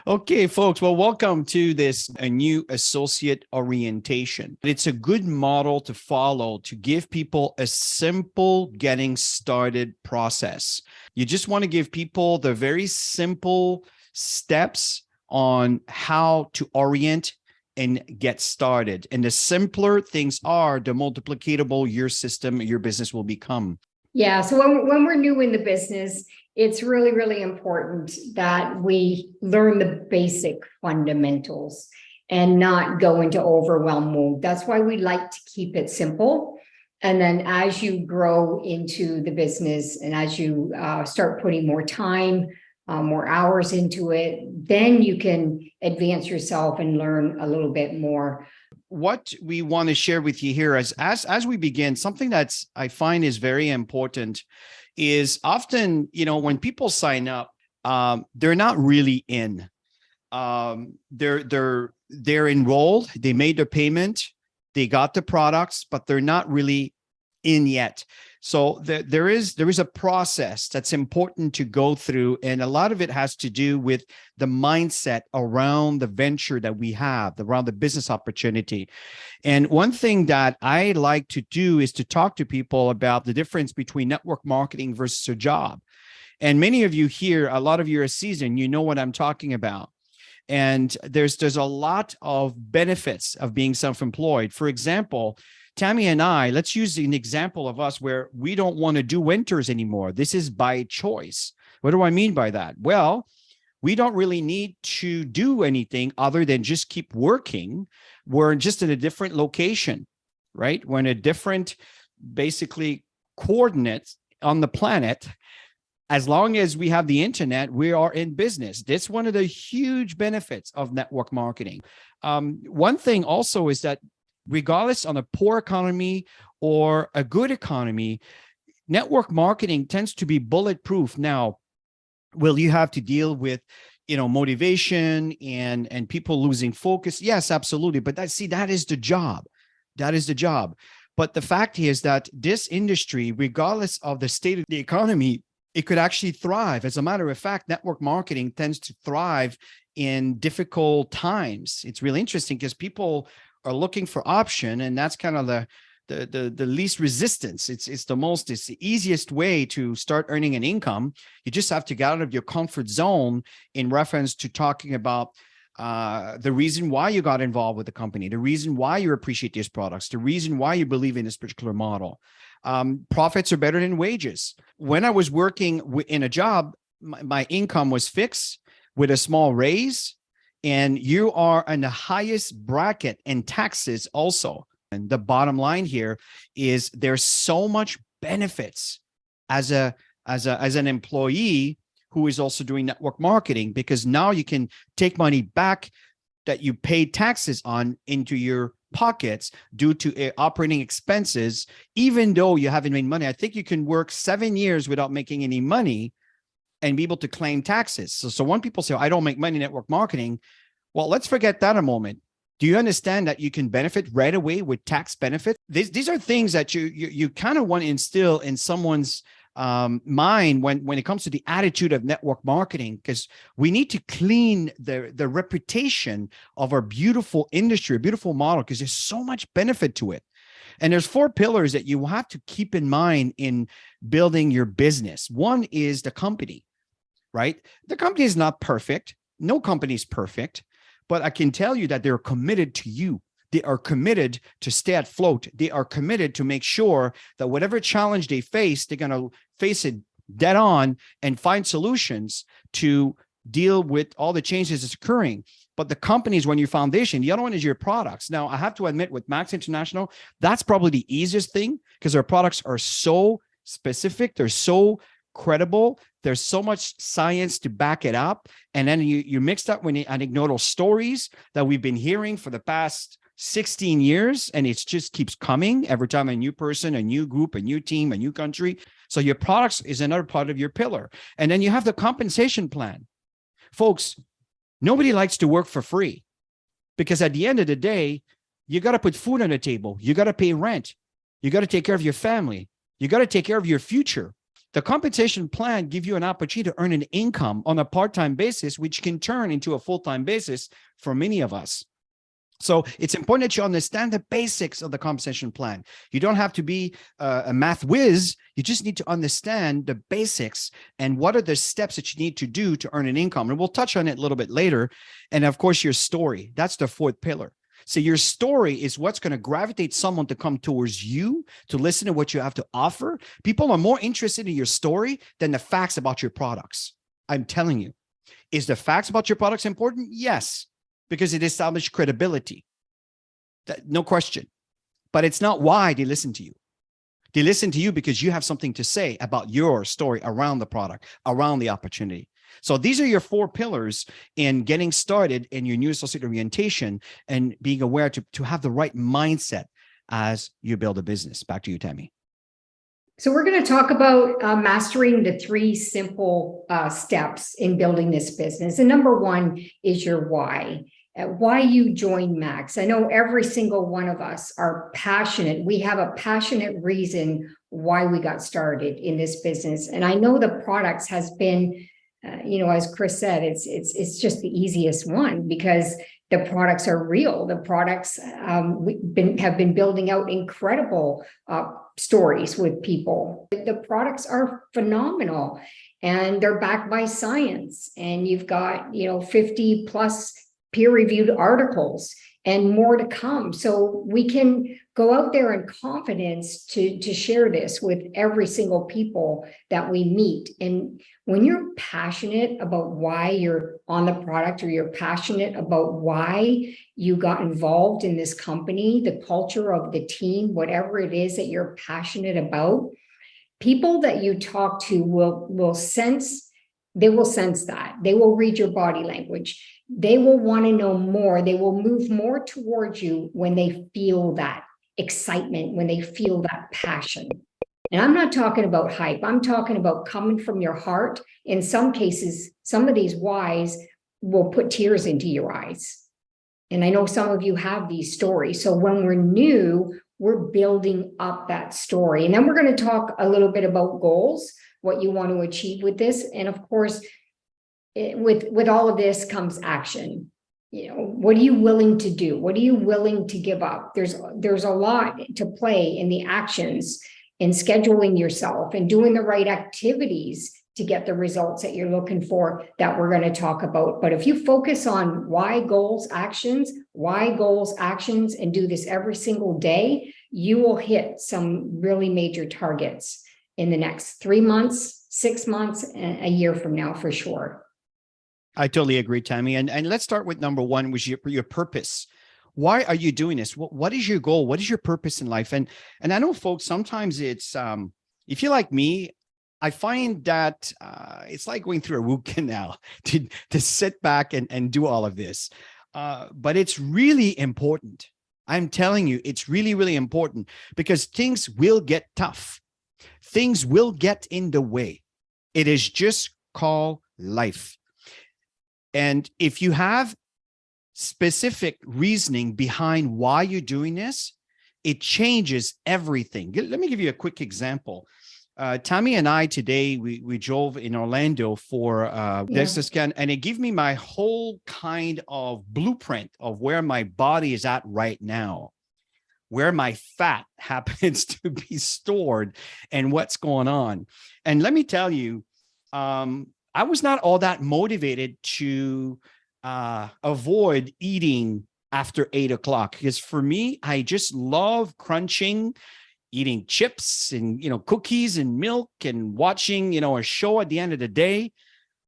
Okay, folks. Well, welcome to this a new associate orientation. It's a good model to follow to give people a simple getting started process. You just want to give people the very simple steps on how to orient and get started. And the simpler things are, the multiplicatable your system, your business will become. Yeah. So when we're new in the business, it's really, really important that we learn the basic fundamentals and not go into overwhelm mode. That's why we like to keep it simple. And then as you grow into the business and as you start putting more time, more hours into it, then you can advance yourself and learn a little bit more. What we want to share with you here as we begin, something that's I find is very important is often, when people sign up, they're not really in. They're enrolled, they made their payment, they got the products, but they're not really in yet. So there is a process that's important to go through, and a lot of it has to do with the mindset around the venture that we have, around the business opportunity. And one thing that I like to do is to talk to people about the difference between network marketing versus a job. And many of you here, a lot of you are seasoned, you know what I'm talking about. And there's a lot of benefits of being self-employed. For example, Tammy and I, let's use an example of us where we don't want to do winters anymore. This is by choice. What do I mean by that? Well, we don't really need to do anything other than just keep working. We're just in a different location, right? We're in a different, basically, coordinates on the planet. As long as we have the internet, we are in business. That's one of the huge benefits of network marketing. One thing also is that regardless on a poor economy or a good economy, network marketing tends to be bulletproof. Now, will you have to deal with, motivation and people losing focus? Yes, absolutely. But that is the job. That is the job. But the fact is that this industry, regardless of the state of the economy, it could actually thrive. As a matter of fact, network marketing tends to thrive in difficult times. It's really interesting because people are looking for option, and that's kind of the least resistance. It's the easiest way to start earning an income. You just have to get out of your comfort zone in reference to talking about the reason why you got involved with the company, the reason why you appreciate these products, the reason why you believe in this particular model. Profits are better than wages. When I was working in a job, my income was fixed with a small raise, and you are in the highest bracket in taxes also. And the bottom line here is there's so much benefits as an employee who is also doing network marketing, because now you can take money back that you paid taxes on into your pockets due to operating expenses, even though you haven't made money. I think you can work 7 years without making any money and be able to claim taxes. So when people say, I don't make money in network marketing, well, let's forget that a moment. Do you understand that you can benefit right away with tax benefits? These are things that you kind of want to instill in someone's mind when it comes to the attitude of network marketing, because we need to clean the reputation of our beautiful industry, a beautiful model, because there's so much benefit to it. And there's 4 pillars that you have to keep in mind in building your business. One is the company, right? The company is not perfect. No company is perfect, but I can tell you that they're committed to you. They are committed to stay afloat. They are committed to make sure that whatever challenge they face, they're going to face it dead on and find solutions to deal with all the changes that's occurring. But the company is one your foundation. The other one is your products. Now, I have to admit, with Max International, that's probably the easiest thing, because our products are so specific. They're so credible. There's so much science to back it up. And then you mixed up with anecdotal stories that we've been hearing for the past 16 years, and it just keeps coming every time a new person, a new group, a new team, a new country. So your products is another part of your pillar. And then you have the compensation plan. Folks, nobody likes to work for free, because at the end of the day, you got to put food on the table. You got to pay rent. You got to take care of your family. You got to take care of your future. The compensation plan gives you an opportunity to earn an income on a part-time basis, which can turn into a full-time basis for many of us. So it's important that you understand the basics of the compensation plan. You don't have to be a math whiz. You just need to understand the basics and what are the steps that you need to do to earn an income. And we'll touch on it a little bit later. And of course, your story. That's the fourth pillar. So your story is what's going to gravitate someone to come towards you, to listen to what you have to offer. People are more interested in your story than the facts about your products. I'm telling you. Is the facts about your products important? Yes, because it establishes credibility. No question. But it's not why they listen to you. They listen to you because you have something to say about your story around the product, around the opportunity. So these are your four pillars in getting started in your new associate orientation and being aware to have the right mindset as you build a business. Back to you, Tammy. So we're going to talk about mastering the three simple steps in building this business. And number one is your why. Why you join Max. I know every single one of us are passionate. We have a passionate reason why we got started in this business. And I know the products has been, as Chris said, it's just the easiest one because the products are real. The products have been building out incredible stories with people. The products are phenomenal and they're backed by science. And you've got, 50 plus peer-reviewed articles and more to come. So we can go out there in confidence to share this with every single people that we meet. And when you're passionate about why you're on the product or you're passionate about why you got involved in this company, the culture of the team, whatever it is that you're passionate about, people that you talk to will sense that. They will read your body language. They will want to know more. They will move more towards you when they feel that excitement, when they feel that passion. And I'm not talking about hype. I'm talking about coming from your heart. In some cases, some of these whys will put tears into your eyes. And I know some of you have these stories. So when we're new, we're building up that story. And then we're going to talk a little bit about goals, what you want to achieve with this. And of course, with all of this comes action. What are you willing to do? What are you willing to give up? There's a lot to play in the actions, in scheduling yourself and doing the right activities to get the results that you're looking for that we're going to talk about. But if you focus on why goals, actions, and do this every single day, you will hit some really major targets in the next 3 months, 6 months, and a year from now for sure. I totally agree, Tammy. And let's start with number one, which is your purpose. Why are you doing this? What is your goal? What is your purpose in life? And I know, folks, sometimes it's, if you're like me, I find that it's like going through a root canal to sit back and do all of this. But it's really important. I'm telling you, it's really, really important because things will get tough. Things will get in the way. It is just called life. And if you have specific reasoning behind why you're doing this, it changes everything. Let me give you a quick example. Tammy and I today, we drove in Orlando for DEXA scan, and it gave me my whole kind of blueprint of where my body is at right now, where my fat happens to be stored and what's going on. And let me tell you, I was not all that motivated to avoid eating after 8 o'clock because for me, I just love crunching, eating chips and, cookies and milk and watching, a show at the end of the day.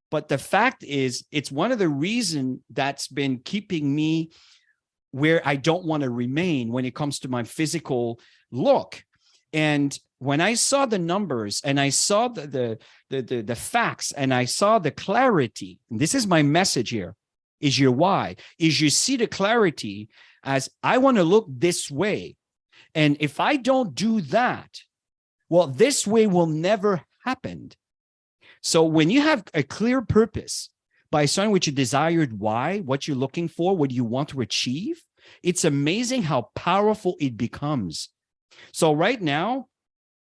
But the fact is, it's one of the reasons that's been keeping me where I don't want to remain when it comes to my physical look. And when I saw the numbers and I saw the facts and I saw the clarity, and this is my message here, is your why, is you see the clarity as I want to look this way. And if I don't do that, well, this way will never happen. So when you have a clear purpose by starting with your desired why, what you're looking for, what you want to achieve, it's amazing how powerful it becomes. So right now,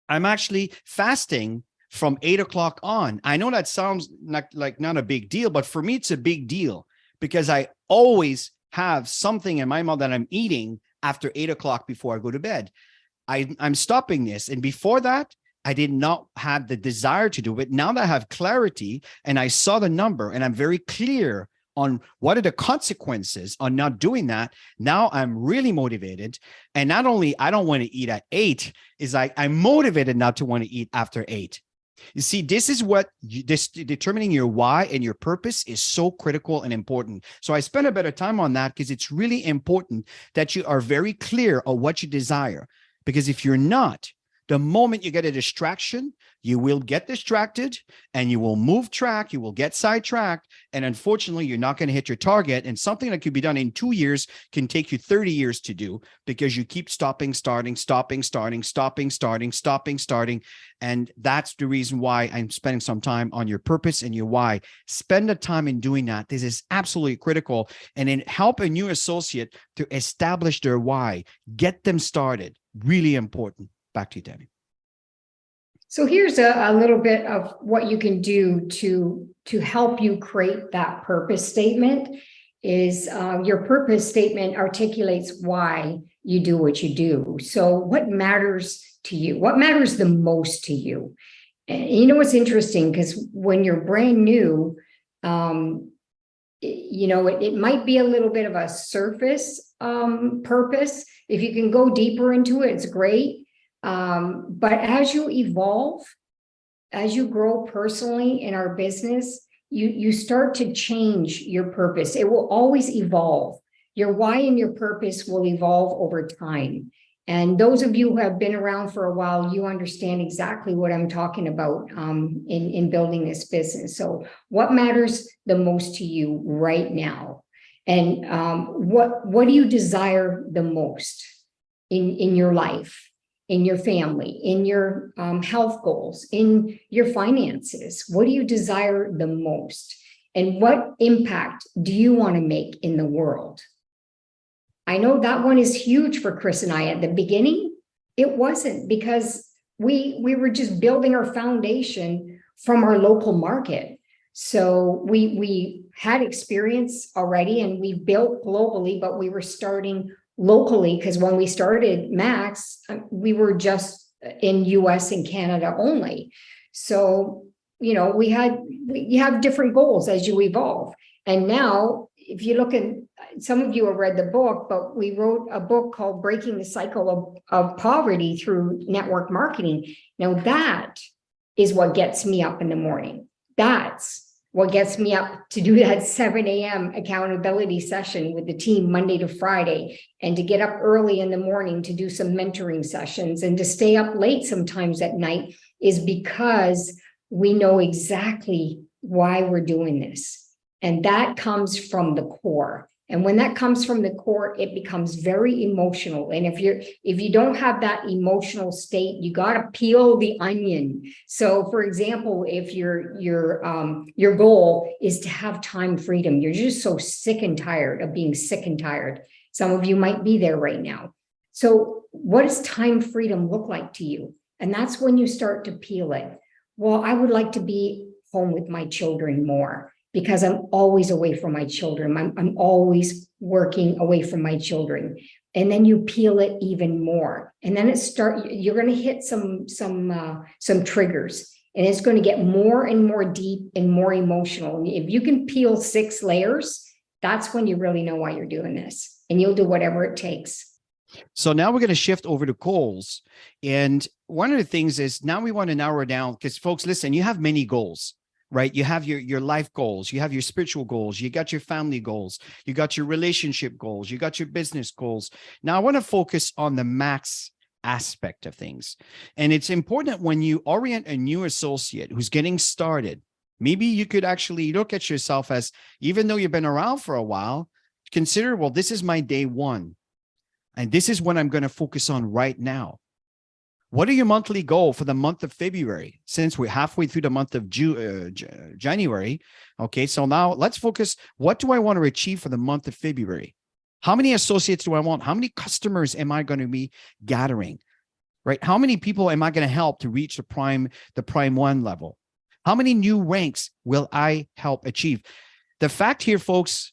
I'm actually fasting from 8 o'clock on. I know that sounds not a big deal, but for me, it's a big deal because I always have something in my mouth that I'm eating after 8 o'clock before I go to bed. I'm stopping this. And before that, I did not have the desire to do it. Now that I have clarity and I saw the number and I'm very clear on what are the consequences on not doing that, now I'm really motivated. And not only I don't want to eat at 8, is like I'm motivated not to want to eat after 8. You see, this is what this determining your why and your purpose is so critical and important. So I spend a bit of time on that because it's really important that you are very clear on what you desire. Because if you're not, the moment you get a distraction, you will get distracted and you will move track, you will get sidetracked. And unfortunately, you're not going to hit your target. And something that could be done in 2 years can take you 30 years to do because you keep stopping, starting. And that's the reason why I'm spending some time on your purpose and your why. Spend the time in doing that. This is absolutely critical. And then help a new associate to establish their why. Get them started. Really important. Back to you, Debbie. So here's a little bit of what you can do to help you create that purpose statement. Is your purpose statement articulates why you do what you do. So what matters to you? What matters the most to you? And you know what's interesting, because when you're brand new, it might be a little bit of a surface purpose. If you can go deeper into it, it's great. But as you evolve, as you grow personally in our business, you start to change your purpose. It will always evolve. Your why and your purpose will evolve over time. And those of you who have been around for a while, you understand exactly what I'm talking about in building this business. So what matters the most to you right now? And what do you desire the most in your life, in your family, in your health goals, in your finances? What do you desire the most? And what impact do you want to make in the world? I know that one is huge for Chris and I. At the beginning, it wasn't, because we were just building our foundation from our local market. So we had experience already and we built globally, but we were starting locally, because when we started Max, we were just in US and Canada only. So, you have different goals as you evolve. And now, if you look at, some of you have read the book, but we wrote a book called Breaking the Cycle of Poverty Through Network Marketing. Now that is what gets me up in the morning. That's what gets me up to do that 7 a.m. accountability session with the team Monday to Friday, and to get up early in the morning to do some mentoring sessions and to stay up late sometimes at night, is because we know exactly why we're doing this. And that comes from the core. And when that comes from the core, it becomes very emotional. And if you don't have that emotional state, you got to peel the onion. So for example, if your goal is to have time freedom, you're just so sick and tired of being sick and tired. Some of you might be there right now. So what does time freedom look like to you? And that's when you start to peel it. Well, I would like to be home with my children more, because I'm always away from my children. I'm always working away from my children. And then you peel it even more. And then you're going to hit some triggers, and it's going to get more and more deep and more emotional. And if you can peel 6 layers, that's when you really know why you're doing this, and you'll do whatever it takes. So now we're going to shift over to goals. And one of the things is, now we want to narrow down, because folks, listen, you have many goals, right? You have your life goals, you have your spiritual goals, you got your family goals, you got your relationship goals, you got your business goals. Now I want to focus on the Max aspect of things. And it's important when you orient a new associate who's getting started, maybe you could actually look at yourself as, even though you've been around for a while, consider, well, this is my day one. And this is what I'm going to focus on right now. What are your monthly goals for the month of February? Since we're halfway through the month of January. Okay, so now let's focus. What do I want to achieve for the month of February? How many associates do I want? How many customers am I going to be gathering? right? How many people am I going to help to reach the prime one level? How many new ranks will I help achieve? The fact here, folks,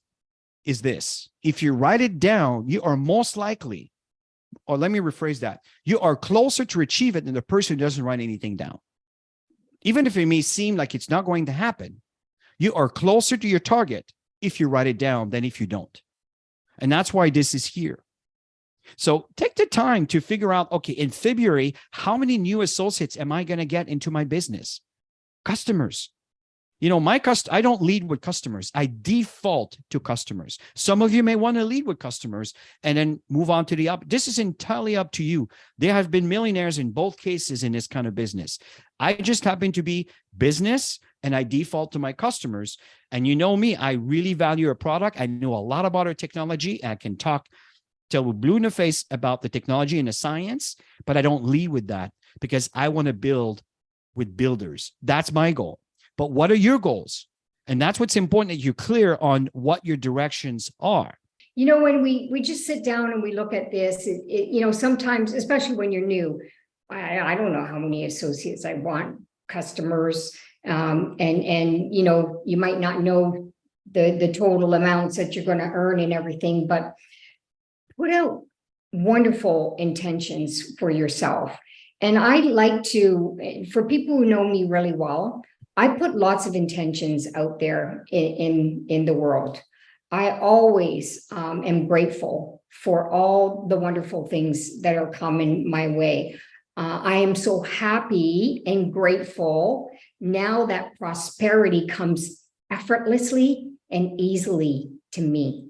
is this. If you write it down, you are most likely, or let me rephrase that, you are closer to achieve it than the person who doesn't write anything down. Even if it may seem like it's not going to happen, you are closer to your target if you write it down than if you don't. And that's why this is here. So take the time to figure out, okay, in February, how many new associates am I going to get into my business? Customers. You know, I don't lead with customers. I default to customers. Some of you may want to lead with customers and then move on to the up. This is entirely up to you. There have been millionaires in both cases in this kind of business. I just happen to be business and I default to my customers. And you know me, I really value a product. I know a lot about our technology. I can talk till we're blue in the face about the technology and the science, but I don't lead with that because I want to build with builders. That's my goal. But what are your goals? And that's what's important, that you're clear on what your directions are. You know, when we just sit down and we look at this, you know, sometimes, especially when you're new, I don't know how many associates I want, customers, and you know, you might not know the total amounts that you're going to earn and everything, but put out wonderful intentions for yourself. And I like to, for people who know me really well, I put lots of intentions out there in the world. I always am grateful for all the wonderful things that are coming my way. I am so happy and grateful now that prosperity comes effortlessly and easily to me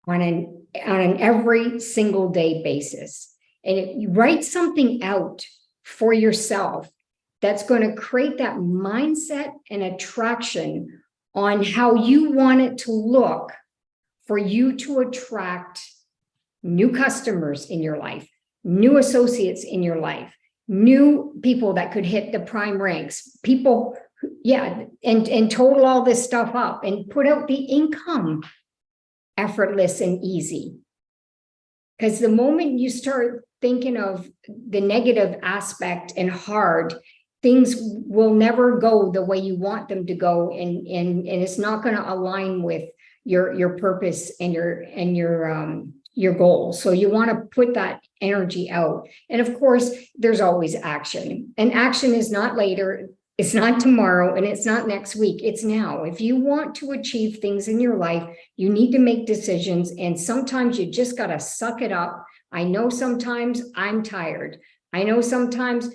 on an every single day basis. And if you write something out for yourself, that's going to create that mindset and attraction on how you want it to look for you to attract new customers in your life, new associates in your life, new people that could hit the prime ranks, people, yeah, and total all this stuff up and put out the income effortless and easy. Because the moment you start thinking of the negative aspect and hard, things will never go the way you want them to go, and it's not going to align with your purpose and your goals. So you want to put that energy out. And of course, there's always action. And action is not later, it's not tomorrow, and it's not next week. It's now. If you want to achieve things in your life, you need to make decisions. And sometimes you just got to suck it up. I know sometimes I'm tired. I know sometimes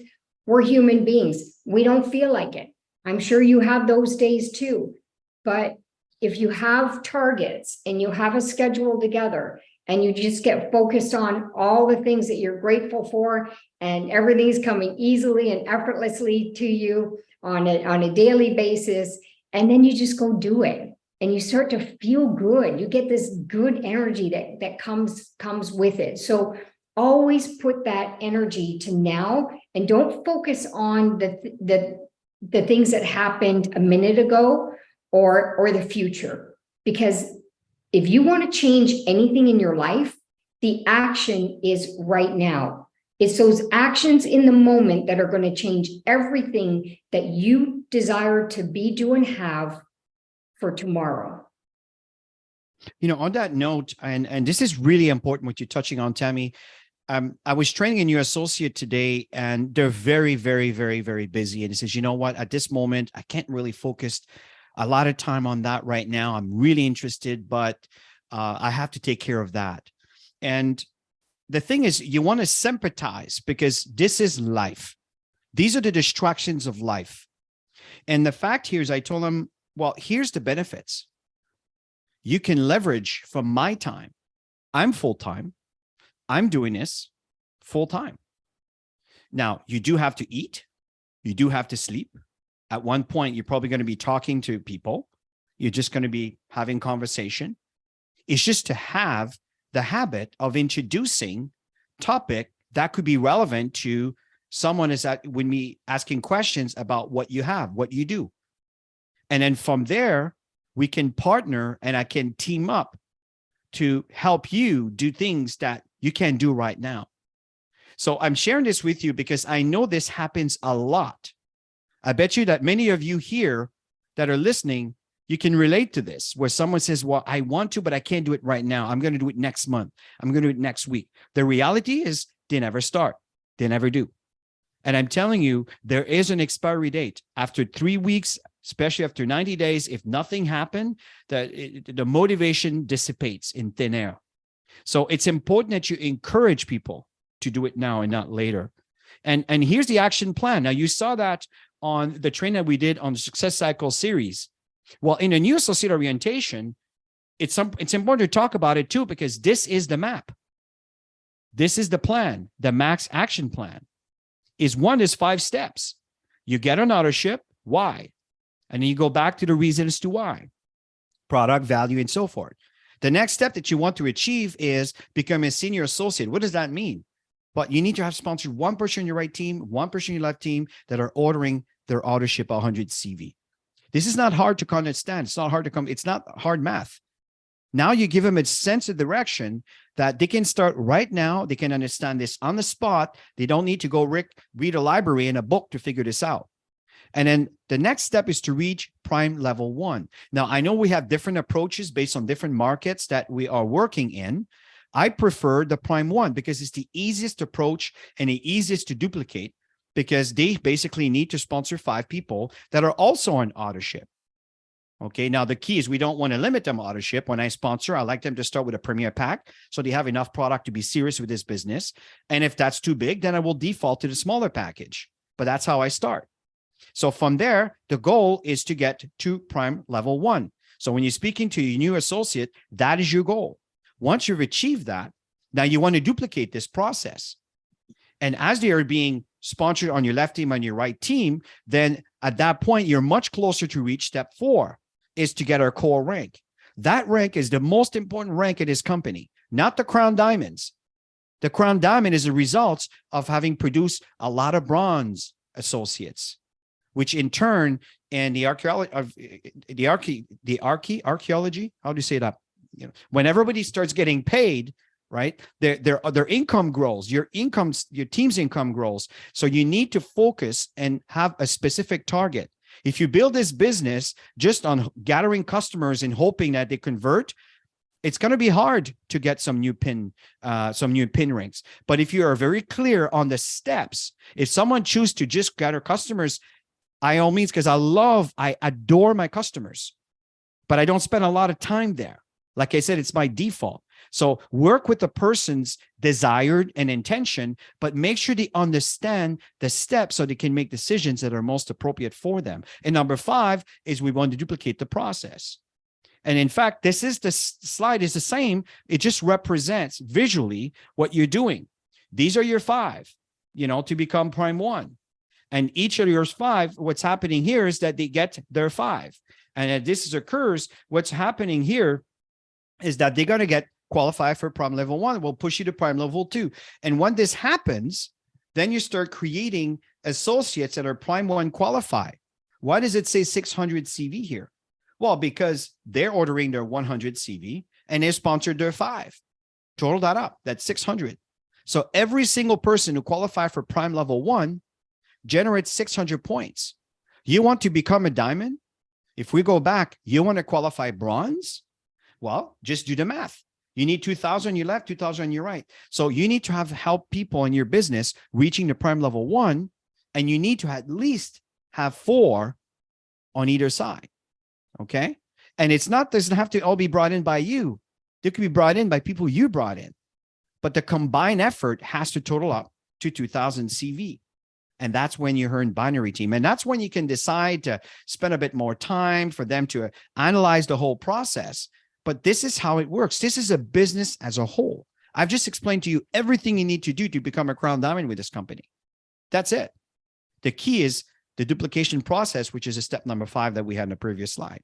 we're human beings. We don't feel like it. I'm sure you have those days too. But if you have targets and you have a schedule together and you just get focused on all the things that you're grateful for and everything's coming easily and effortlessly to you on a daily basis, and then you just go do it and you start to feel good. You get this good energy that comes with it. So always put that energy to now and don't focus on the things that happened a minute ago or the future. Because if you want to change anything in your life, the action is right now. It's those actions in the moment that are going to change everything that you desire to be, do, and have for tomorrow. You know, on that note, and this is really important what you're touching on, Tammy. I was training a new associate today, and they're very, very, very, very busy. And he says, you know what, at this moment, I can't really focus a lot of time on that right now. I'm really interested, but I have to take care of that. And the thing is, you want to sympathize because this is life. These are the distractions of life. And the fact here is I told him, well, here's the benefits. You can leverage from my time. I'm full-time. I'm doing this full-time. Now, you do have to eat. You do have to sleep. At one point, you're probably going to be talking to people. You're just going to be having conversation. It's just to have the habit of introducing topic that could be relevant to someone is at when me asking questions about what you have, what you do. And then from there, we can partner and I can team up to help you do things that you can't do right now. So I'm sharing this with you because I know this happens a lot. I bet you that many of you here that are listening, you can relate to this, where someone says, well, I want to, but I can't do it right now. I'm going to do it next month. I'm going to do it next week. The reality is they never start. They never do. And I'm telling you, there is an expiry date. After 3 weeks, especially after 90 days, if nothing happened, the motivation dissipates in thin air. So it's important that you encourage people to do it now and not later. And here's the action plan. Now, you saw that on the training that we did on the Success Cycle series. Well, in a new associate orientation, it's important to talk about it too, because this is the map. This is the plan. The max action plan is 5 steps. You get an authorship, why? And then you go back to the reasons to why. Product, value, and so forth. The next step that you want to achieve is become a senior associate. What does that mean? But you need to have sponsored one person on your right team, one person on your left team that are ordering their authorship 100 CV. This is not hard to understand. It's not hard to come. It's not hard math. Now you give them a sense of direction that they can start right now. They can understand this on the spot. They don't need to go read a library and a book to figure this out. And then the next step is to reach Prime Level 1. Now, I know we have different approaches based on different markets that we are working in. I prefer the Prime 1 because it's the easiest approach and the easiest to duplicate, because they basically need to sponsor 5 people that are also on authorship. Okay, now the key is we don't want to limit them authorship. When I sponsor, I like them to start with a premier pack so they have enough product to be serious with this business. And if that's too big, then I will default to the smaller package. But that's how I start. So from there, the goal is to get to Prime Level 1. So when you're speaking to your new associate, that is your goal. Once you've achieved that, now you want to duplicate this process. And as they are being sponsored on your left team, on your right team, then at that point, you're much closer to reach step 4, is to get our core rank. That rank is the most important rank in this company, not the Crown Diamonds. The Crown Diamond is a result of having produced a lot of bronze associates, which in turn, and the archaeology, how do you say that? You know, when everybody starts getting paid, right? Their income grows, your team's income grows. So you need to focus and have a specific target. If you build this business just on gathering customers and hoping that they convert, it's going to be hard to get some new pin ranks. But if you are very clear on the steps, if someone chooses to just gather customers, by all means, because I adore my customers, but I don't spend a lot of time there. Like I said, it's my default. So work with the person's desired and intention, but make sure they understand the steps so they can make decisions that are most appropriate for them. And number 5 is we want to duplicate the process. And in fact, the slide is the same. It just represents visually what you're doing. These are your 5, to become Prime 1. And each of yours 5, what's happening here is that they get their 5. And as this occurs, what's happening here is that they're going to qualify for Prime Level 1. We'll push you to Prime Level 2. And when this happens, then you start creating associates that are Prime 1 qualified. Why does it say 600 CV here? Well, because they're ordering their 100 CV and they sponsored their 5. Total that up, that's 600. So every single person who qualified for Prime Level 1 generates 600 points. You want to become a diamond? If we go back, you want to qualify bronze? Well, just do the math. You need 2,000 on your left, 2,000 on your right. So you need to have help people in your business reaching the Prime Level 1, and you need to at least have 4 on either side. Okay. And doesn't have to all be brought in by you. They could be brought in by people you brought in, but the combined effort has to total up to 2,000 CV. And that's when you earn binary team. And that's when you can decide to spend a bit more time for them to analyze the whole process. But this is how it works. This is a business as a whole. I've just explained to you everything you need to do to become a Crown Diamond with this company. That's it. The key is the duplication process, which is a step number 5 that we had in the previous slide.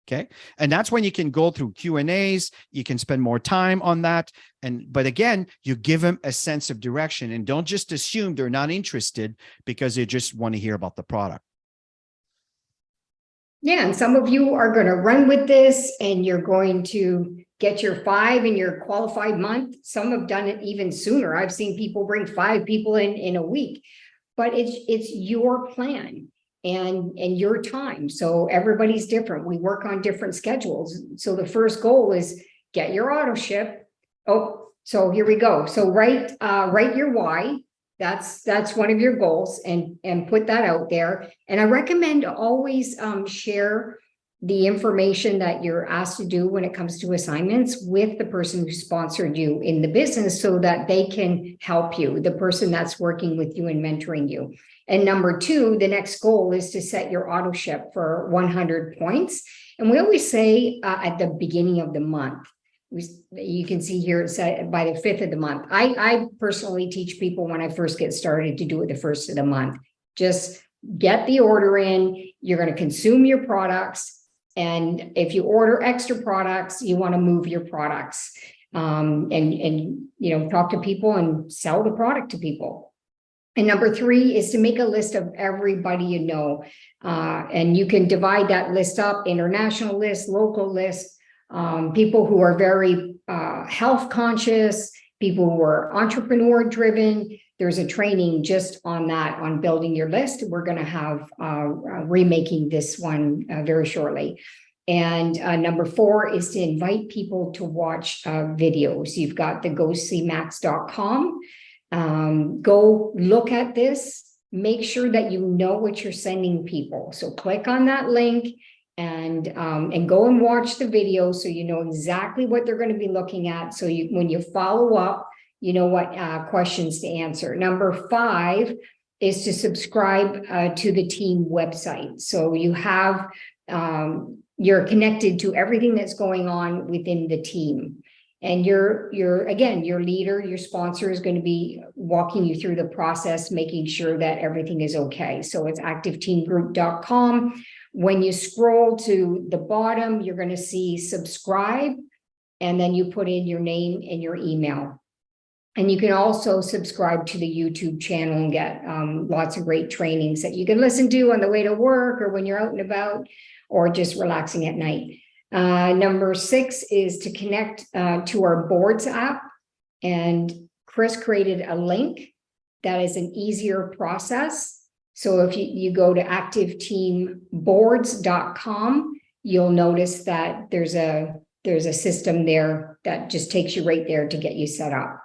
Okay. And that's when you can go through Q&As. You can spend more time on that. But again, you give them a sense of direction, and don't just assume they're not interested because they just want to hear about the product. Yeah, and some of you are going to run with this and you're going to get your 5 in your qualified month. Some have done it even sooner. I've seen people bring 5 people in a week, but it's your plan and your time. So everybody's different. We work on different schedules. So the first goal is get your auto ship. Oh, so here we go. So write your why. That's one of your goals, and put that out there. And I recommend to always share the information that you're asked to do when it comes to assignments with the person who sponsored you in the business, so that they can help you, the person that's working with you and mentoring you. And number 2, the next goal is to set your auto ship for 100 points. And we always say at the beginning of the month, you can see here, it's by the 5th of the month. I personally teach people when I first get started to do it the 1st of the month. Just get the order in. You're going to consume your products. And if you order extra products, you want to move your products, and talk to people and sell the product to people. And number 3 is to make a list of everybody you know. And you can divide that list up: international list, local list, people who are very health conscious, people who are entrepreneur driven. There's a training just on that, on building your list. We're going to have remaking this one very shortly. And number 4 is to invite people to watch videos. You've got the GoSeeMax.com. Go look at this. Make sure that you know what you're sending people. So click on that link and go and watch the video, so you know exactly what they're going to be looking at. So when you follow up, you know what questions to answer. Number 5 is to subscribe to the team website. So you have, you're connected to everything that's going on within the team. And your leader, your sponsor is going to be walking you through the process, making sure that everything is okay. So it's activeteamgroup.com. When you scroll to the bottom, you're going to see subscribe, and then you put in your name and your email. And you can also subscribe to the YouTube channel and get lots of great trainings that you can listen to on the way to work, or when you're out and about, or just relaxing at night. Number 6 is to connect to our boards app. And Chris created a link that is an easier process. So if you go to activeteamboards.com, you'll notice that there's a system there that just takes you right there to get you set up.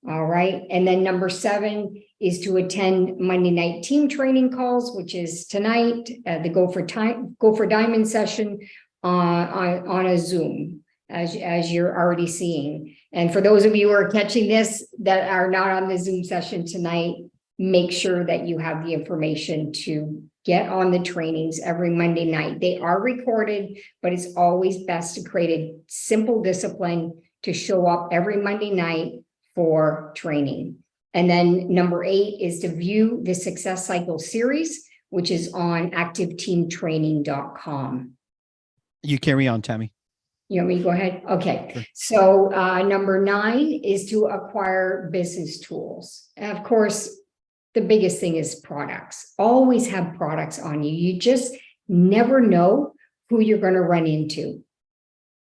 All right. And then number 7 is to attend Monday night team training calls, which is tonight, the Go for Diamond session on a Zoom, as you're already seeing. And for those of you who are catching this that are not on the Zoom session tonight, make sure that you have the information to get on the trainings every Monday night. They are recorded, but it's always best to create a simple discipline to show up every Monday night for training. And then number 8 is to view the Success Cycle series, which is on activeteamtraining.com. You carry on, Tammy. You want me to go ahead? Okay. Sure. So number 9 is to acquire business tools. And of course, the biggest thing is products. Always have products on you. You just never know who you're going to run into.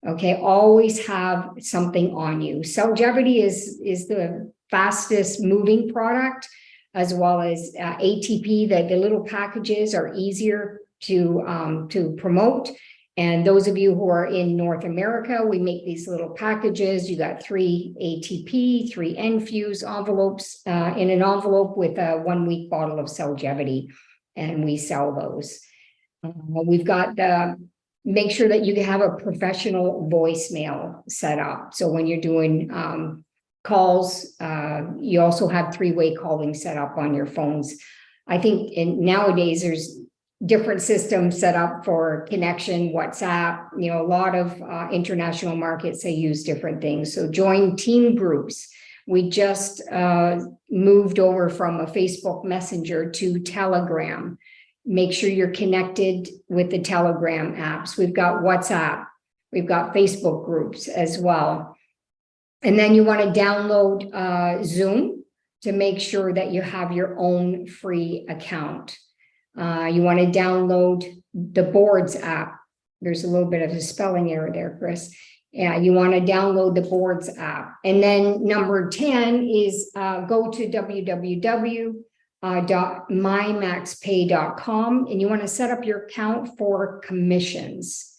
Okay, always have something on you. Cellgevity is the fastest moving product, as well as ATP. The little packages are easier to promote. And those of you who are in North America, we make these little packages. You got 3 ATP, 3 Enfuse envelopes in an envelope with a 1-week bottle of Cellgevity, and we sell those. We've got make sure that you have a professional voicemail set up. So when you're doing calls, you also have 3-way calling set up on your phones. I think nowadays there's different systems set up for connection, WhatsApp, a lot of international markets, they use different things. So join team groups. We just moved over from a Facebook Messenger to Telegram. Make sure you're connected with the Telegram apps. We've got WhatsApp. We've got Facebook groups as well. And then you want to download Zoom to make sure that you have your own free account. You want to download the Boards app. There's a little bit of a spelling error there, Chris. Yeah, you want to download the Boards app. And then number 10 is go to www.mymaxpay.com, and you want to set up your account for commissions.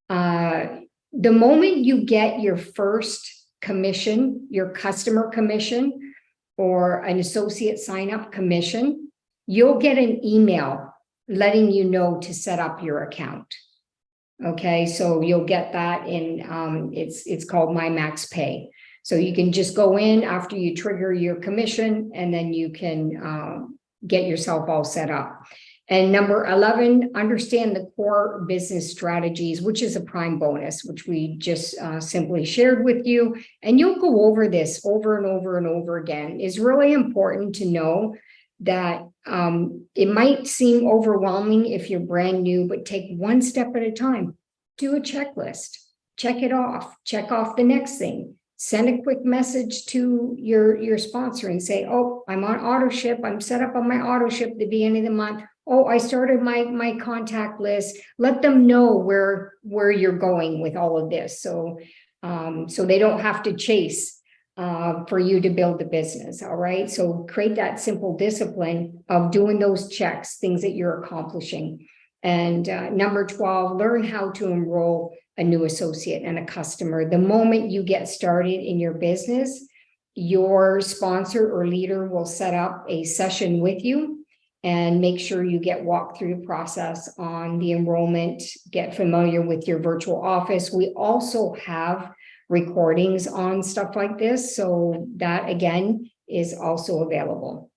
The moment you get your first commission, your customer commission, or an associate sign-up commission, you'll get an email letting you know to set up your account. Okay, so you'll get that in, it's called MyMaxPay. So you can just go in after you trigger your commission, and then you can get yourself all set up. And number 11, understand the core business strategies, which is a prime bonus, which we just simply shared with you. And you'll go over this over and over and over again. It's really important to know that it might seem overwhelming if you're brand new, but take one step at a time. Do a checklist, check it off, check off the next thing. Send a quick message to your sponsor and say, oh, I'm on auto ship. I'm set up on my auto ship at the beginning of the month. Oh, I started my contact list. Let them know where you're going with all of this. So they don't have to chase for you to build the business. All right. So create that simple discipline of doing those checks, things that you're accomplishing. And number 12, learn how to enroll a new associate and a customer. The moment you get started in your business, your sponsor or leader will set up a session with you and make sure you get walked through the process on the enrollment, get familiar with your virtual office. We also have recordings on stuff like this. So that again is also available.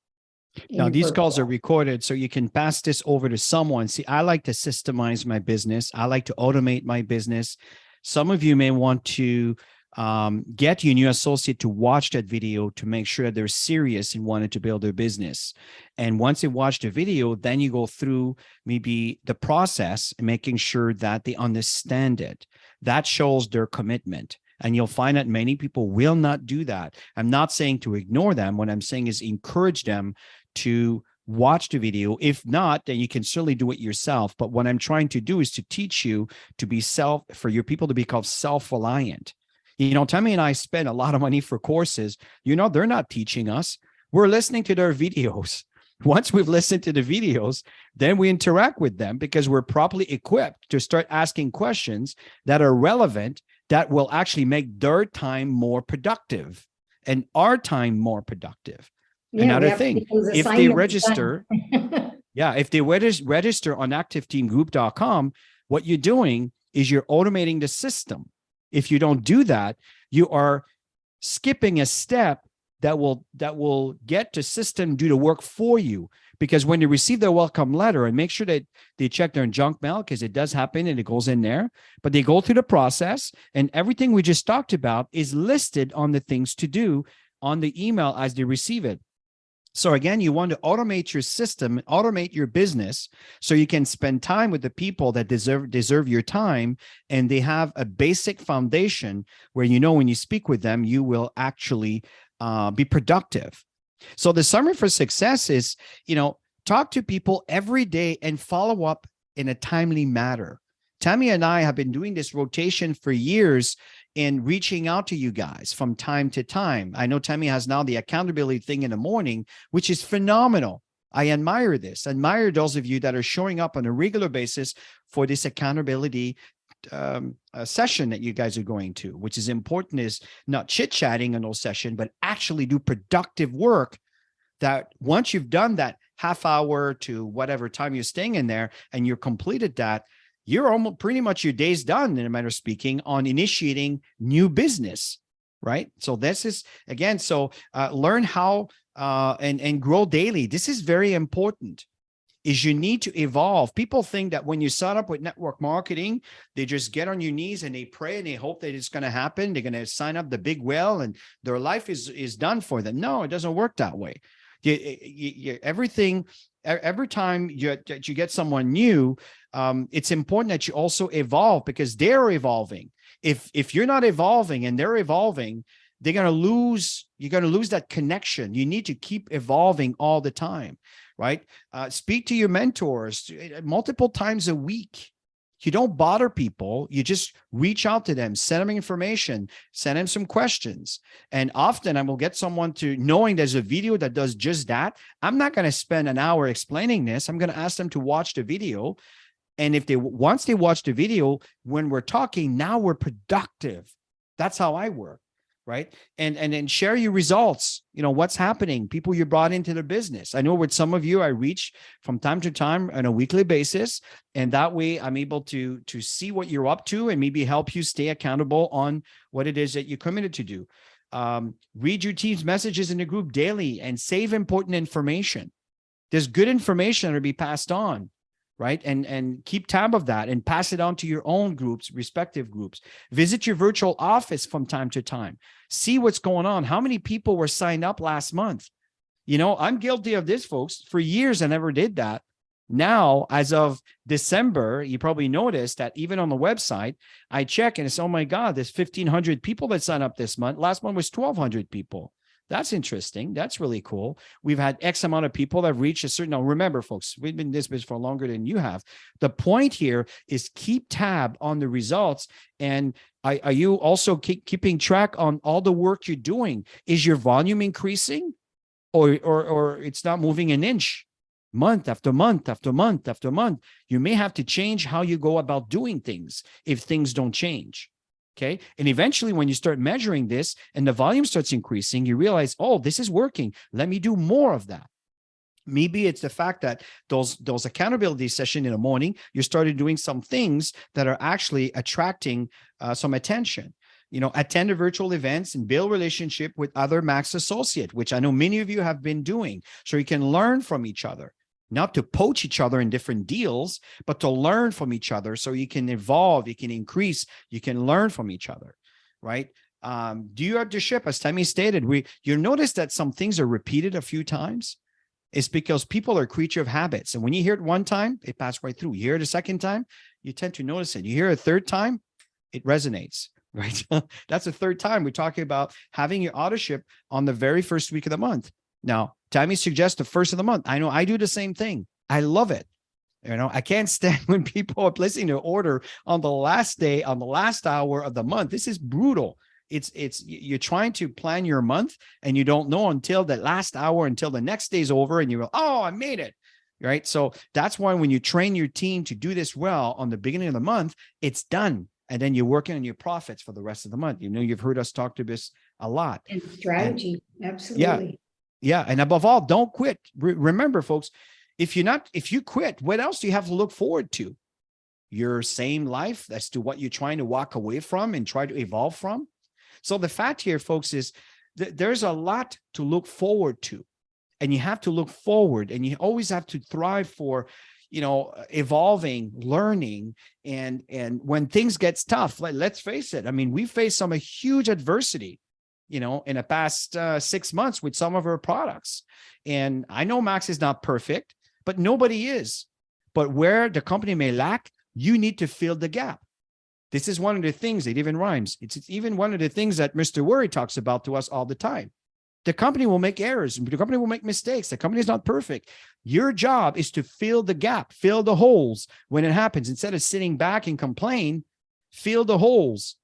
Now, these calls are recorded, so you can pass this over to someone. See, I like to systemize my business. I like to automate my business. Some of you may want to get your new associate to watch that video to make sure that they're serious and wanted to build their business. And once they watch the video, then you go through maybe the process and making sure that they understand it. That shows their commitment. And you'll find that many people will not do that. I'm not saying to ignore them. What I'm saying is encourage them to watch the video. If not, then you can certainly do it yourself. But what I'm trying to do is to teach you to be for your people to become self-reliant. You know, Tammy and I spend a lot of money for courses. You know, they're not teaching us. We're listening to their videos. Once we've listened to the videos, then we interact with them because we're properly equipped to start asking questions that are relevant, that will actually make their time more productive and our time more productive. Yeah, another thing, if they register, if they register on activeteamgroup.com, what you're doing is you're automating the system. If you don't do that, you are skipping a step that will get the system do the work for you. Because when they receive their welcome letter, and make sure that they check their junk mail, because it does happen and it goes in there, but they go through the process and everything we just talked about is listed on the things to do on the email as they receive it. So again, you want to automate your system, automate your business so you can spend time with the people that deserve your time, and they have a basic foundation where you know when you speak with them, you will actually be productive. So the summary for success is, you know, talk to people every day and follow up in a timely manner. Tammy and I have been doing this rotation for years in reaching out to you guys from time to time. I know Tammy has now the accountability thing in the morning, which is phenomenal. I admire this. Admire those of you that are showing up on a regular basis for this accountability session that you guys are going to. Which is important, is not chit-chatting in those sessions, but actually do productive work that once you've done that half hour to whatever time you're staying in there and you're completed that, you're almost pretty much your day's done, in a matter of speaking, on initiating new business, right? So this is, again, so learn how and grow daily. This is very important, is you need to evolve. People think that when you sign up with network marketing, they just get on your knees and they pray and they hope that it's going to happen. They're going to sign up the big whale and their life is done for them. No, it doesn't work that way. Everything, every time you get someone new, it's important that you also evolve, because they're evolving. If you're not evolving and they're evolving, you're going to lose that connection. You need to keep evolving all the time, right? Speak to your mentors multiple times a week. You don't bother people. You just reach out to them, send them information, send them some questions. And often I will get someone to, knowing there's a video that does just that. I'm not going to spend an hour explaining this. I'm going to ask them to watch the video. And if once they watch the video, when we're talking, now we're productive. That's how I work. Right. And then share your results, what's happening, people you brought into the business. I know with some of you, I reach from time to time on a weekly basis. And that way I'm able to see what you're up to and maybe help you stay accountable on what it is that you're committed to do. Read your team's messages in the group daily and save important information. There's good information to be passed on. Right. And keep tab of that and pass it on to your own groups, respective groups. Visit your virtual office from time to time. See what's going on. How many people were signed up last month? I'm guilty of this, folks. For years, I never did that. Now, as of December, you probably noticed that even on the website, I check and it's, oh my God, there's 1,500 people that signed up this month. Last month was 1,200 people. That's interesting. That's really cool. We've had X amount of people that have reached a certain, now remember folks, we've been in this business for longer than you have. The point here is keep tab on the results. And are you also keeping track on all the work you're doing? Is your volume increasing or it's not moving an inch? Month after month after month after month, you may have to change how you go about doing things if things don't change. Okay. And eventually when you start measuring this and the volume starts increasing, you realize, oh, this is working. Let me do more of that. Maybe it's the fact that those accountability sessions in the morning, you started doing some things that are actually attracting some attention. Attend the virtual events and build relationship with other Max associates, which I know many of you have been doing, so you can learn from each other. Not to poach each other in different deals, but to learn from each other so you can evolve, you can increase, you can learn from each other, right? Do you have to ship? As Tammy stated, you notice that some things are repeated a few times. It's because people are a creature of habits. And when you hear it one time, it passes right through. You hear it a second time, you tend to notice it. You hear it a third time, it resonates, right? That's the third time we're talking about having your auto ship on the very first week of the month. Now, Tammy suggests the first of the month. I know I do the same thing. I love it. I can't stand when people are placing their order on the last day, on the last hour of the month. This is brutal. You're trying to plan your month and you don't know until the last hour, until the next day's over and you go, oh, I made it. Right. So that's why when you train your team to do this well on the beginning of the month, it's done. And then you're working on your profits for the rest of the month. You've heard us talk to this a lot. And strategy. Absolutely. Yeah. And above all, don't quit. Remember, folks, if you quit, what else do you have to look forward to? Your same life as to what you're trying to walk away from and try to evolve from. So the fact here, folks, is that there's a lot to look forward to. And you have to look forward and you always have to thrive for, evolving, learning. And when things get tough, let's face it. I mean, we faced some huge adversity in the past 6 months with some of our products. And I know Max is not perfect, but nobody is. But where the company may lack, you need to fill the gap. This is one of the things, it even rhymes. It's even one of the things that Mr. Worry talks about to us all the time. The company will make errors. The company will make mistakes. The company is not perfect. Your job is to fill the gap, fill the holes when it happens. Instead of sitting back and complain, fill the holes.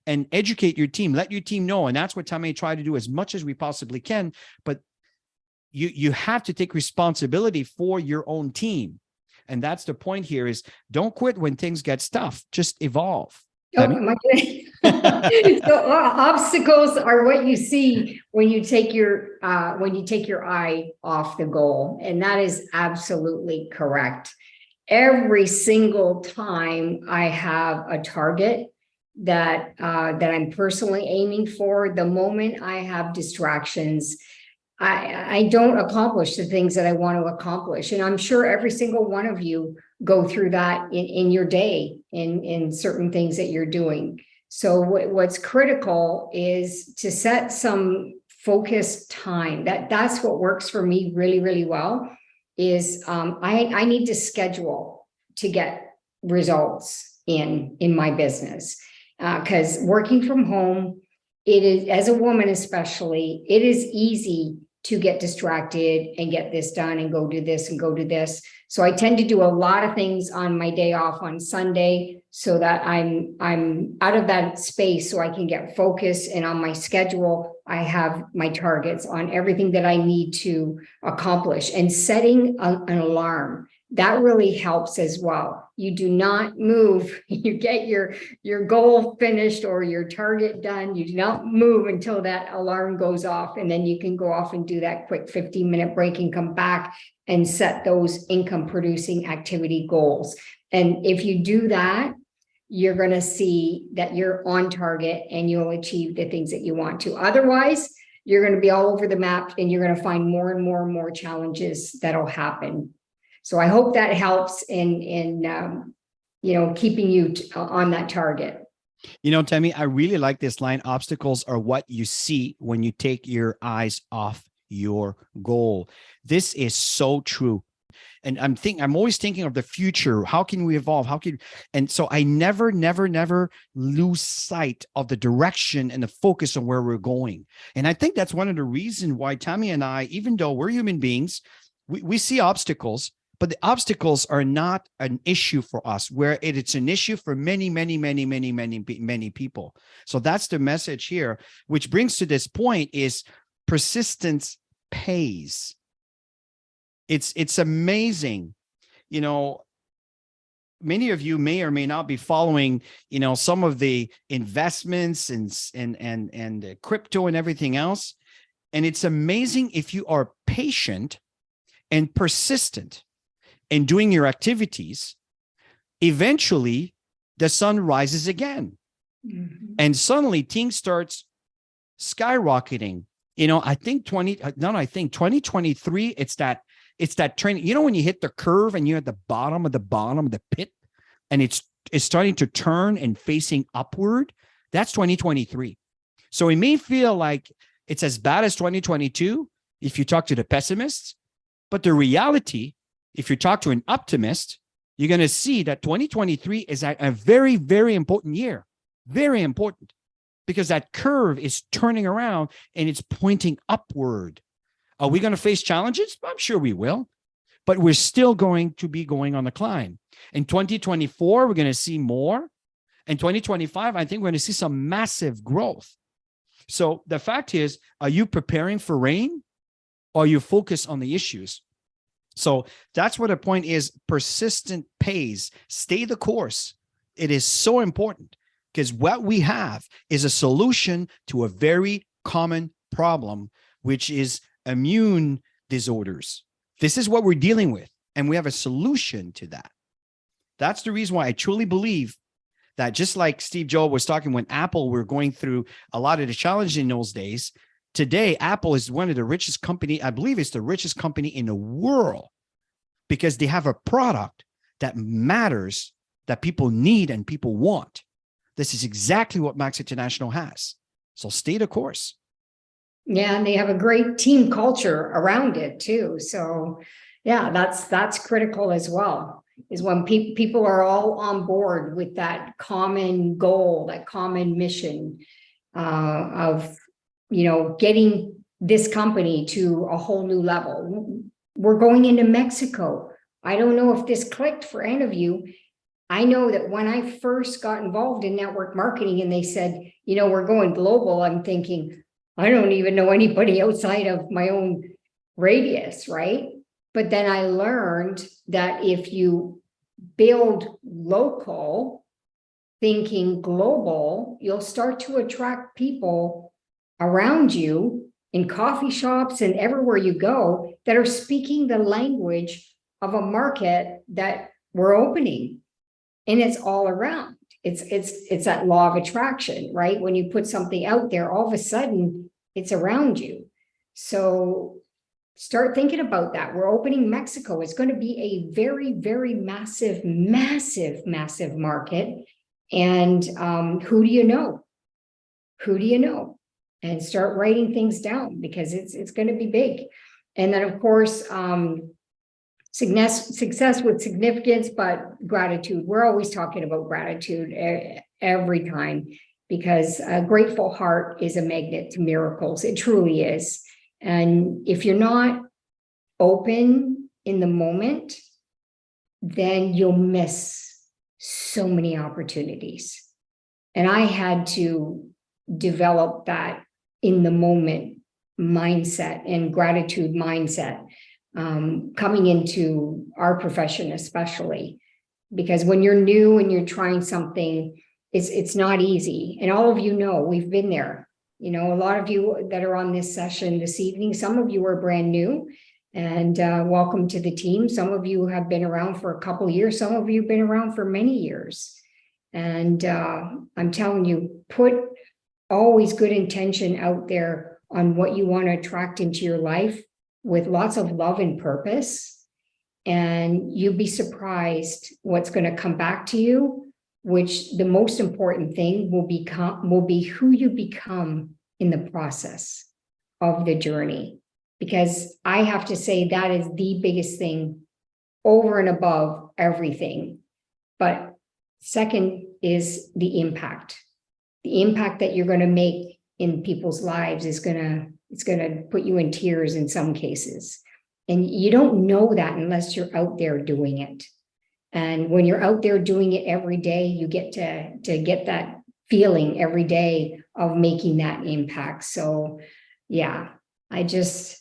And educate your team, let your team know. And that's what Tammy tried to do as much as we possibly can. But you have to take responsibility for your own team. And that's the point here is don't quit when things get tough, just evolve. So obstacles are what you see when you take your eye off the goal. And that is absolutely correct. Every single time I have a target that I'm personally aiming for, the moment I have distractions, I don't accomplish the things that I want to accomplish. And I'm sure every single one of you go through that in your day, in certain things that you're doing. So what's critical is to set some focused time. That's what works for me really, really well is I need to schedule to get results in my business. Because working from home, it is, as a woman especially, it is easy to get distracted and get this done and go do this and go do this. So I tend to do a lot of things on my day off on Sunday so that I'm out of that space so I can get focused, and on my schedule, I have my targets on everything that I need to accomplish, and setting an alarm. That really helps as well. You do not move, you get your goal finished or your target done. You do not move until that alarm goes off, and then you can go off and do that quick 15-minute break and come back and set those income producing activity goals. And if you do that, you're going to see that you're on target and you'll achieve the things that you want to. Otherwise, you're going to be all over the map, and you're going to find more and more and more challenges that'll happen. So I hope that helps in keeping you on that target. Tammy, I really like this line. Obstacles are what you see when you take your eyes off your goal. This is so true. And I'm always thinking of the future. How can we evolve? And so I never lose sight of the direction and the focus on where we're going. And I think that's one of the reasons why Tammy and I, even though we're human beings, we see obstacles, but the obstacles are not an issue for us, where it's an issue for many people. So that's the message here, which brings to this point is persistence pays. It's amazing. Many of you may or may not be following, some of the investments and crypto and everything else. And it's amazing if you are patient and persistent in doing your activities, eventually the sun rises again. Mm-hmm. And suddenly things starts skyrocketing. I think 2023, it's that training. When you hit the curve and you're at the bottom of the pit, and it's starting to turn and facing upward, that's 2023. So it may feel like it's as bad as 2022 if you talk to the pessimists, but the reality, if you talk to an optimist, you're going to see that 2023 is a very, very important year. Very important, because that curve is turning around and it's pointing upward. Are we going to face challenges? I'm sure we will, but we're still going to be going on the climb. In 2024, we're going to see more. In 2025, I think we're going to see some massive growth. So the fact is, are you preparing for rain, or are you focused on the issues? So that's what the point is. Persistent pays. Stay the course. It is so important, because what we have is a solution to a very common problem, which is immune disorders. This is what we're dealing with, and we have a solution to that. That's the reason why I truly believe that, just like Steve Jobs was talking when Apple were going through a lot of the challenges in those days, today Apple is one of the richest company. I believe it's the richest company in the world, because they have a product that matters, that people need and people want. This is exactly what Max International has. So stay the course. Yeah, and they have a great team culture around it too. So yeah, that's critical as well, is when people are all on board with that common goal, that common mission of, getting this company to a whole new level. We're going into Mexico. I don't know if this clicked for any of you. I know that when I first got involved in network marketing and they said, we're going global, I'm thinking, I don't even know anybody outside of my own radius, right? But then I learned that if you build local, thinking global, you'll start to attract people around you in coffee shops and everywhere you go that are speaking the language of a market that we're opening. And it's all around. It's that law of attraction, right? When you put something out there, all of a sudden it's around you. So start thinking about that. We're opening Mexico. It's going to be a very, very massive market. And who do you know? Who do you know? And start writing things down, because it's going to be big. And then, of course, success with significance, but gratitude. We're always talking about gratitude every time. because a grateful heart is a magnet to miracles. It truly is. And if you're not open in the moment, then you'll miss so many opportunities. And I had to develop that in the moment mindset and gratitude mindset, coming into our profession, especially because when you're new and you're trying something, it's not easy. And all of you know, we've been there. You know, a lot of you that are on this session this evening, some of you are brand new, and welcome to the team. Some of you have been around for a couple of years. Some of you have been around for many years. And I'm telling you, put always good intention out there on what you want to attract into your life with lots of love and purpose. And you'll be surprised what's going to come back to you, which the most important thing will be who you become in the process of the journey. Because I have to say that is the biggest thing over and above everything. But second is the impact. The impact that you're going to make in people's lives is it's going to put you in tears in some cases. And you don't know that unless you're out there doing it. And when you're out there doing it every day, you get to get that feeling every day of making that impact. So yeah, I just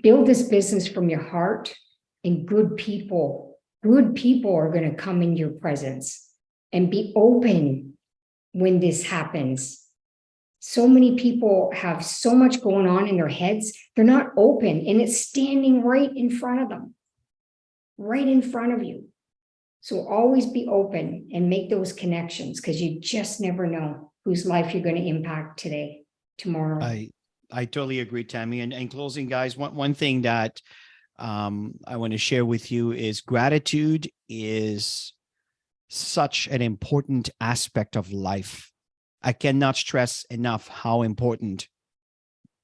build this business from your heart, and good people are going to come in your presence, and be open when this happens. So many people have so much going on in their heads. They're not open, and it's standing right in front of them, right in front of you. So always be open and make those connections, because you just never know whose life you're going to impact today, tomorrow. I totally agree, Tammy. And in closing, guys, one thing that I want to share with you is gratitude is such an important aspect of life. I cannot stress enough how important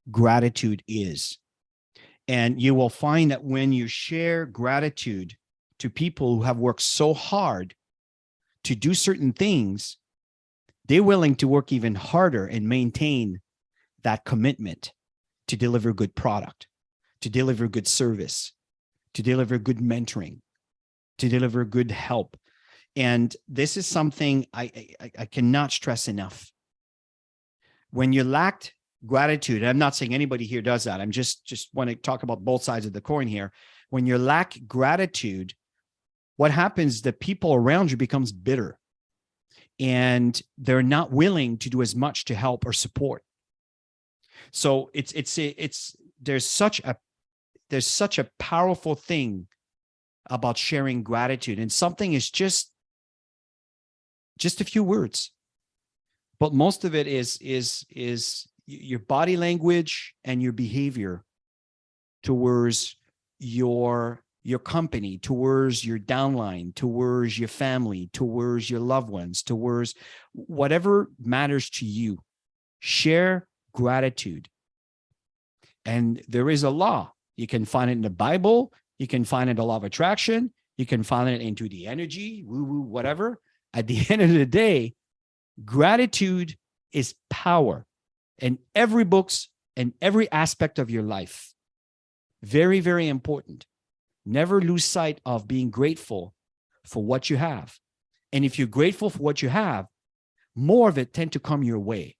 gratitude is. And you will find that when you share gratitude to people who have worked so hard to do certain things, they're willing to work even harder and maintain that commitment to deliver good product, to deliver good service, to deliver good mentoring, to deliver good help. And this is something I cannot stress enough. When you lacked gratitude, I'm not saying anybody here does that. I'm just want to talk about both sides of the coin here. When you lack gratitude, what happens? The people around you becomes bitter, and they're not willing to do as much to help or support. So there's such a powerful thing about sharing gratitude, and something is just a few words, but most of it is your body language and your behavior towards your company, towards your downline, towards your family, towards your loved ones, towards whatever matters to you. Share gratitude. And there is a law. You can find it in the Bible. You can find it in the law of attraction. You can find it into the energy, woo-woo, whatever. At the end of the day, gratitude is power in every books and every aspect of your life. Very, very important. Never lose sight of being grateful for what you have. And if you're grateful for what you have, more of it tend to come your way.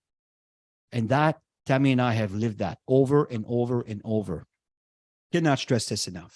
And that, Tammy and I have lived that over and over and over. Cannot stress this enough.